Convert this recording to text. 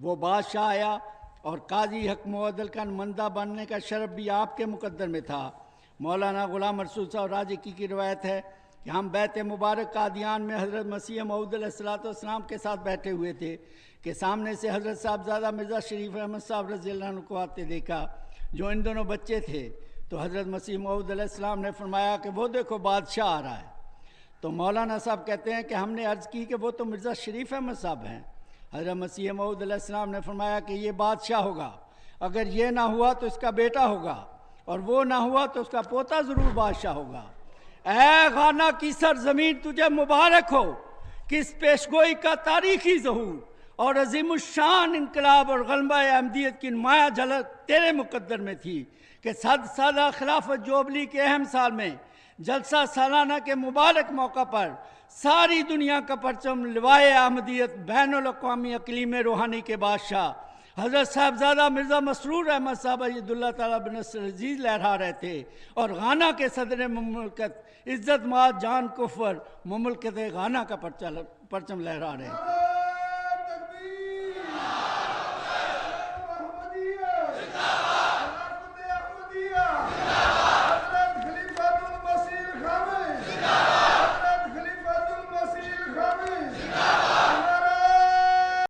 وہ بادشاہ آیا اور قاضی حکم و عدل کا نمائندہ بننے کا شرف بھی آپ کے مقدر میں تھا۔ مولانا غلام رسول صاحب راجکی کی روایت ہے کہ ہم بیت مبارک قادیان میں حضرت مسیح موعود علیہ السلام کے ساتھ بیٹھے ہوئے تھے کہ سامنے سے حضرت صاحبزادہ مرزا شریف احمد صاحب رضی اللہ عنہ کو آتے دیکھا، جو ان دونوں بچے تھے۔ تو حضرت مسیح موعود علیہ السلام نے فرمایا کہ وہ دیکھو بادشاہ آ رہا ہے۔ تو مولانا صاحب کہتے ہیں کہ ہم نے عرض کی کہ وہ تو مرزا شریف احمد صاحب ہیں۔ حضرت مسیح موعود علیہ السلام نے فرمایا کہ یہ بادشاہ ہوگا، اگر یہ نہ ہوا تو اس کا بیٹا ہوگا، اور وہ نہ ہوا تو اس کا پوتا ضرور بادشاہ ہوگا۔ اے غانا کی سرزمین تجھے مبارک ہو کہ اس پیشگوئی کا تاریخی ظہور اور عظیم الشان انقلاب اور غلبہ احمدیت کی نمایاں جھلک تیرے مقدر میں تھی کہ سالہ خلافت جوبلی کے اہم سال میں جلسہ سالانہ کے مبارک موقع پر ساری دنیا کا پرچم لوائے احمدیت بین الاقوامی اقلیم روحانی کے بادشاہ حضرت صاحبزادہ مرزا مسرور احمد صاحب عید اللہ تعالیٰ بن نصر عزیز لہرا رہے تھے، اور غانا کے صدر مملکت عزت مآب جان کفر مملکت غانا کا پرچم لہرا رہے تھے۔